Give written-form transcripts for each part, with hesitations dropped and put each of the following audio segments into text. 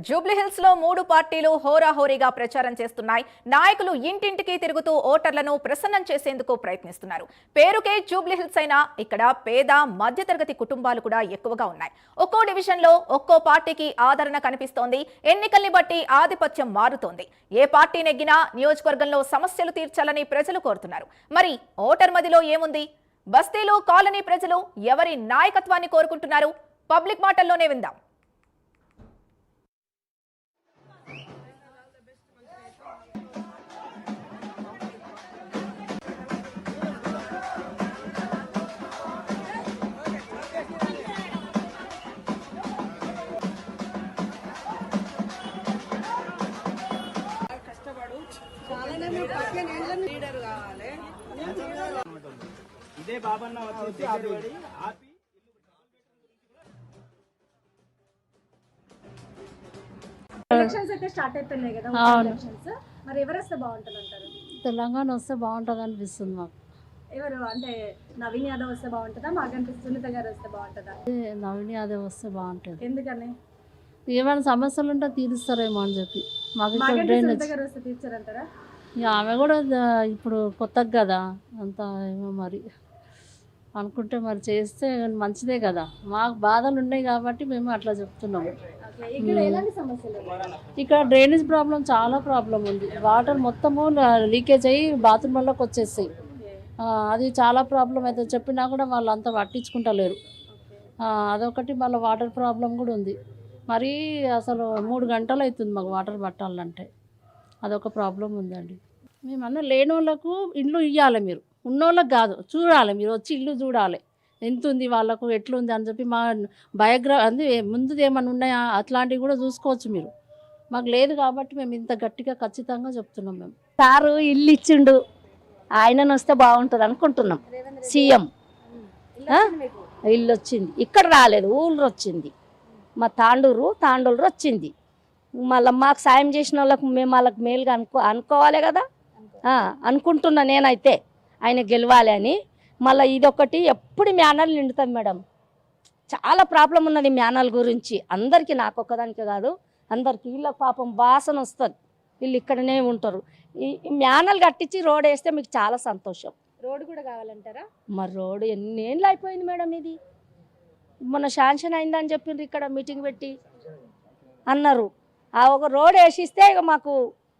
జూబ్లీహిల్స్ లో 3 పార్టీలు హోరాహోరీగా ప్రచారం చేస్తున్నాయి. నాయకులు ఇంటింటికి తిరుగుతూ ఓటర్లను ప్రసన్నం చేసేందుకు ప్రయత్నిస్తున్నారు. పేరుకే జూబ్లీహిల్స్ అయినా ఇక్కడ పేద మధ్యతరగతి కుటుంబాలు కూడా ఎక్కువగా ఉన్నాయి. ఒక్కో డివిజన్ లో ఒక్కో పార్టీకి ఆదరణ కనిపిస్తోంది. ఎన్నికల్ని బట్టి ఆధిపత్యం మారుతోంది. ఏ పార్టీ నెగ్గినా నియోజకవర్గంలో సమస్యలు తీర్చాలని ప్రజలు కోరుతున్నారు. మరి ఓటర్ మదిలో ఏముంది? బస్తీలు, కాలనీ ప్రజలు ఎవరి నాయకత్వాన్ని కోరుకుంటున్నారు? పబ్లిక్ మాటల్లోనే విందాం. ఇదే బాబన్న వచ్చి ఆపి ఎలక్షన్స్ అయితే స్టార్ట్ అయిపోయినాయి కదా ఎలక్షన్స్ మరి ఎవరు వస్తే బాగుంటుంది అంటారు? తెలంగాణ వస్తే బాగుంటుంది అనిపిస్తుంది మాకు. ఎవరు అంటే నవీన్ యాదవ్ వస్తే బాగుంటుందా, మాగంటి సునీత గారు వస్తే బాగుంటుందా? నవీన్ యాదవ్ వస్తే బాగుంటుంది. ఎందుకని? ఏమైనా సమస్యలు ఉంటే తీరుస్తారేమో అని చెప్పి మాకు ఇక్కడ మాగంటి డ్రైనేజ్ సునీత గారు వస్తే తీర్చారంటారా? ఇక ఆమె కూడా ఇప్పుడు కొత్తగా కదా అంత ఏమో మరి అనుకుంటే మరి చేస్తే మంచిదే కదా. మాకు బాధలు ఉన్నాయి కాబట్టి మేము అట్లా చెప్తున్నాము. ఇక్కడ ఎలాంటి సమస్యలు ఉన్నాయి? ఇక్కడ డ్రైనేజ్ ప్రాబ్లం చాలా ప్రాబ్లం ఉంది. వాటర్ మొత్తము లీకేజ్ అయ్యి బాత్రూమ్లోకి వచ్చేస్తాయి. అది చాలా ప్రాబ్లం అయితే చెప్పినా కూడా వాళ్ళు అంతా పట్టించుకుంటలేరు. అదొకటి, మళ్ళీ వాటర్ ప్రాబ్లం కూడా ఉంది. మరీ అసలు 3 గంటలు అవుతుంది మాకు వాటర్ పట్టాలంటే. అదొక ప్రాబ్లం ఉందండి. మేమన్నా లేని వాళ్ళకు ఇల్లు ఇవ్వాలి, మీరు ఉన్నోళ్ళకి కాదు, చూడాలి. మీరు వచ్చి ఇల్లు చూడాలి, ఎంత ఉంది వాళ్ళకు, ఎట్లుంది అని చెప్పి మా అది ముందుది ఏమైనా ఉన్నాయా అట్లాంటివి కూడా చూసుకోవచ్చు మీరు. మాకు లేదు కాబట్టి మేము ఇంత గట్టిగా ఖచ్చితంగా చెప్తున్నాం. మేము సారు ఇల్లు ఇచ్చిండు, ఆయనను వస్తే బాగుంటుంది అనుకుంటున్నాం. సీఎం ఇల్లు వచ్చింది, ఇక్కడ రాలేదు, ఊళ్ళో వచ్చింది. మా తాండూరు వచ్చింది. మళ్ళీ మాకు సాయం చేసిన వాళ్ళకు మేము వాళ్ళకి మేలుగా అనుకోవాలి కదా. అనుకుంటున్నా నేనైతే ఆయన గెలవాలి అని. మళ్ళీ ఇదొకటి, ఎప్పుడు మ్యానర్లు నిండుతాం మేడం. చాలా ప్రాబ్లం ఉన్నది మ్యానల్ గురించి అందరికీ, నాకు ఒక్కదానికి కాదు అందరికి. వీళ్ళకి పాపం వాసన వస్తుంది, వీళ్ళు ఇక్కడనే ఉంటారు. ఈ మ్యానల్ కట్టించి రోడ్ వేస్తే మీకు చాలా సంతోషం. రోడ్ కూడా కావాలంటారా? మరి రోడ్ ఎన్నేళ్ళు అయిపోయింది మేడం, ఇది మొన్న శాంక్షన్ అయిందని చెప్పిండ్రు, ఇక్కడ మీటింగ్ పెట్టి అన్నారు. ఆ ఒక రోడ్ వేసిస్తే ఇక మాకు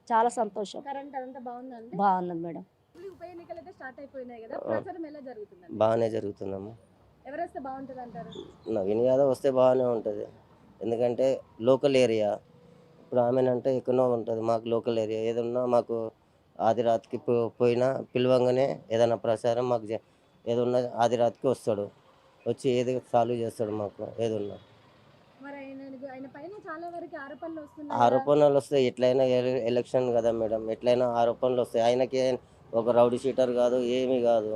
చాలా సంతోషం. కరెంట్ అదంతా బాగుందండి? బాగున్నది మేడం. ఉప ఎన్నికలు అయితే స్టార్ట్ అయిపోయినాయి కదా, ప్రచారం ఎలా జరుగుతుంది? బాగానే జరుగుతుందమ్మా. ఎవరు వస్తే బాగుంటుంది అంటారు? నవీన్ యాదవ్ వస్తే బాగానే ఉంటుంది. ఎందుకంటే లోకల్ ఏరియా. ఇప్పుడు ఆమెనంటే ఎక్కడో ఉంటుంది, మాకు లోకల్ ఏరియా. ఏదన్నా మాకు ఆది రాత్రికి పోయినా పిలవంగానే ఏదైనా ప్రచారం మాకు ఏదన్నా ఆది రాత్రికి వస్తాడు, వచ్చి ఏది సాల్వ్ చేస్తాడు మాకు ఏదన్నా. ఆరోపణలు వస్తాయి, ఎట్లయినా ఎలక్షన్ కదా మేడం, ఎట్లయినా ఆరోపణలు వస్తాయి. ఆయనకి ఒక రౌడీ షీటర్ కాదు, ఏమీ కాదు.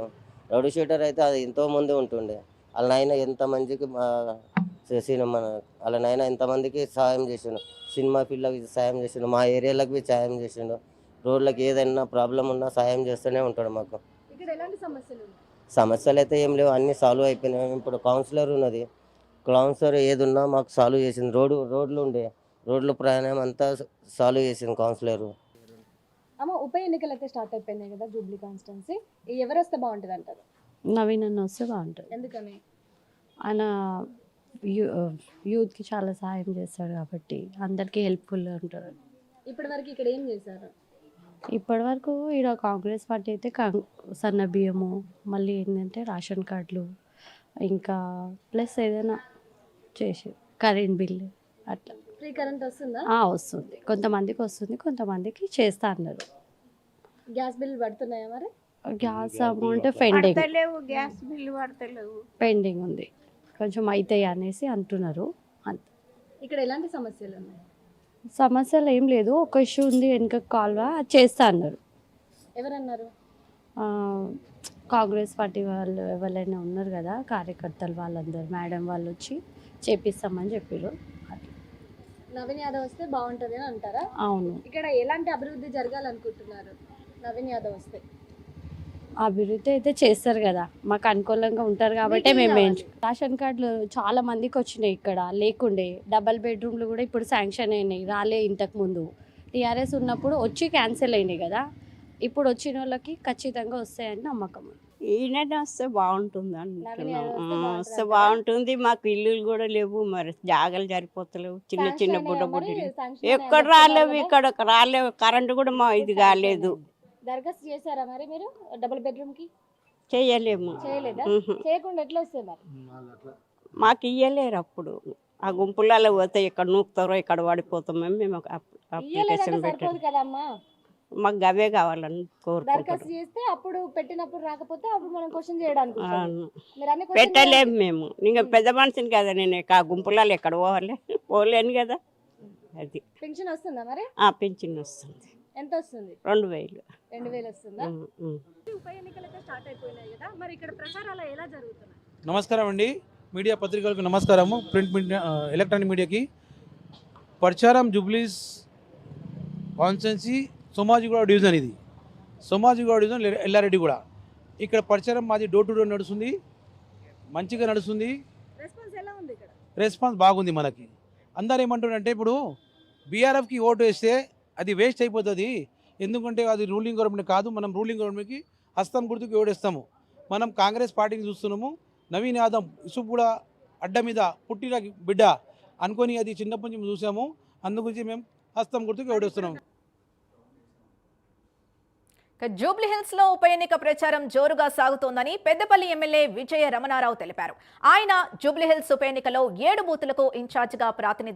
రౌడీ షీటర్ అయితే అది ఎంతోమంది ఉంటుండే. వాళ్ళ నాయన ఎంతమందికి సినిమా, వాళ్ళ నాయన ఎంతమందికి సాయం చేసిండు, సినిమా ఫీల్డ్కి సాయం చేసిండు, మా ఏరియాలకు సాయం చేసిండు. రోడ్లకు ఏదైనా ప్రాబ్లం ఉన్నా సాయం చేస్తూనే ఉంటాడు మాకు. సమస్యలు అయితే ఏం లేవు, అన్నీ సాల్వ్ అయిపోయినాయి. ఇప్పుడు కౌన్సిలర్ ఉన్నది, కౌన్సిలర్ ఏదున్నా మాకు సాల్వ్ చేసింది. రోడ్లు ఉండే, రోడ్ల ప్రయాణం అంతా సాల్వ్ చేసింది కౌన్సిలర్. అమ్మ, ఉప ఎన్నికలు అయితే స్టార్ట్ అయిపోయినాయి కదా జూబ్లీ కాన్స్టిట్యున్సీ, ఎవరు వస్తే బాగుంటుంది అంటారు? నవీన్ అన్న వస్తే బాగుంటుంది. ఎందుకని? ఆయన యూత్కి చాలా సాయం చేస్తాడు కాబట్టి అందరికీ హెల్ప్ఫుల్గా ఉంటారు. ఇప్పటి వరకు ఇక్కడ ఏం చేశారు? ఇప్పటి వరకు ఇక్కడ కాంగ్రెస్ పార్టీ అయితే సన్న బియ్యము, మళ్ళీ ఏంటంటే రేషన్ కార్డులు, ఇంకా ప్లస్ ఏదైనా చేసి కరెంట్ బిల్లు అట్లా. ఫ్రీ కరెంట్ వస్తుందా? వస్తుంది, కొంతమందికి వస్తుంది, కొంతమందికి చేస్తా అన్నారు. గ్యాస్ బిల్లు పడుతున్నాయా మరి? గ్యాస్ అమౌంట్ పెండింగ్ ఉంది, కొంచెం అవుతాయి అనేసి అంటున్నారు. అంతే. ఇక్కడ ఎలాంటి సమస్యలు ఉన్నాయి? సమస్యలు ఏం లేదు, ఒక ఇష్యూ ఉంది, వెనుక కాల్వ చేస్తా అన్నారు. ఎవరన్నారు? కాంగ్రెస్ పార్టీ వాళ్ళు ఎవరైనా ఉన్నారు కదా కార్యకర్తలు, వాళ్ళందరూ మేడం వాళ్ళు వచ్చి చేపిస్తామని చెప్పారు. నవీన్ యాదవ్ వస్తే బాగుంటుంది అని అంటారా? అవును. ఇక్కడ ఎలాంటి అభివృద్ధి జరగాలనుకుంటున్నారు నవీన్ యాదవ్ వస్తే? అభివృద్ధి అయితే చేస్తారు కదా, మాకు అనుకూలంగా ఉంటారు కాబట్టి మీకేం మేము కావాలి? రేషన్ కార్డులు చాలా మందికి వచ్చినాయి, ఇక్కడ లేకుండే డబల్ బెడ్రూమ్లు కూడా ఇప్పుడు శాంక్షన్ అయినాయి, రాలే ఇంతకు ముందు. టీఆర్ఎస్ ఉన్నప్పుడు వచ్చి క్యాన్సిల్ అయినాయి కదా, ఇప్పుడు వచ్చిన వాళ్ళకి ఖచ్చితంగా వస్తాయని నమ్మకం. ఈయన వస్తే బాగుంటుంది నవీన్ అంటున్నాం. వస్తే బాగుంటుంది వస్తే అంటారా? బాగుంటుంది. మాకు ఇల్లులు కూడా లేవు, మరి జాగలు సరిపోతలేవు, చిన్న శాంక్షన్ చిన్న అయినాయా బుడ్డ మరి? బుడ్డ శాంక్షన్ ఎక్కడ అయినాయా? రాలేవు, కదా? ఇక్కడ రాలేవు. కరెంటు కూడా మా ఇది కాలేదు, దరఖాస్తు చేశారా మరి మీరు డబుల్ బెడ్రూమ్ కి? చేయలేము. చేయలేదా? ఉహు. చేయకుండా ఎట్లా వస్తాయి మరి? మాకు ఇయ్యలేరు అప్పుడు. ఆ గుంపులలో పోతే ఇక్కడ నూకుతారో ఇక్కడ పడిపోతామని మేము అప్లికేషన్ ఇయ్యలేదంటే పెట్టాము. సరిపోదు కదమ్మా. మాకు గవే కావాలని కోరుకుంటారు. దరఖాస్తు చేస్తే అప్పుడు పెట్టినప్పుడు రాకపోతే అప్పుడు మనం క్వశ్చన్ చేయడానికి ఉంటుంది. అవును. మీరు అన్ని question పెట్టలేము మేము. ఇంకా పెద్ద మనిషిని కదా నేను, ఆ గుంపులలో ఎక్కడ పోవాలి, పోలేను కదా. అది పెన్షన్ వస్తుందా మరి? పింఛన్ వస్తుంది, ఎంత వస్తుంది? 2000. 2000 వస్తుందా? ఉమ్, ఉమ్. ఉప ఎన్నికలైతే స్టార్ట్ అయిపోయినాయి కదా, మరి ఇక్కడ ప్రచారాలు ఎలా జరుగుతున్నాయి? నమస్కారం అండి, మీడియా పత్రికలకు నమస్కారము, ప్రింట్ మీడియా ఎలక్ట్రానిక్ మీడియాకి. పర్చారం జూబ్లీస్ కాన్స్టెన్సీ సోమాజిగూడ డివిజన్, ఇది సోమాజిగూడ డివిజన్ ఎల్లారెడ్డి కూడా. ఇక్కడ పర్చారం మాది డోర్ టు డోర్ నడుస్తుంది, మంచిగా నడుస్తుంది, రెస్పాన్స్ ఎలా ఉంది ఇక్కడ? రెస్పాన్స్ బాగుంది మనకి. అందరు ఏమంటారంటే ఇప్పుడు బీఆర్ఎఫ్కి ఓటు వేస్తే అది వేస్ట్ అయిపోతుంది, ఎందుకంటే అది రూలింగ్ గవర్నమెంట్ కాదు, మనం రూలింగ్ గవర్నమెంట్కి హస్తం గుర్తుకు ఓడేస్తాము. మనం కాంగ్రెస్ పార్టీని చూస్తున్నాము. నవీన్ యాదవ్ ఇసుపుడ అడ్డ మీద పుట్టిన బిడ్డ అనుకొని అది చిన్నప్పటి నుంచి చూసాము, అందుగురించి మేము హస్తం గుర్తుకు ఓడేస్తున్నాము. జూబ్లీహిల్స్ లో ఉప ఎన్నిక ప్రచారం జోరుగా సాగుతోందని పెద్దపల్లి ఎమ్మెల్యే విజయ రమణారావు తెలిపారు. ఆయన జూబ్లీహిల్స్ ఉప ఎన్నికలో 7 బూతులకు ఇన్ఛార్జిగా ప్రాతినిధ్యం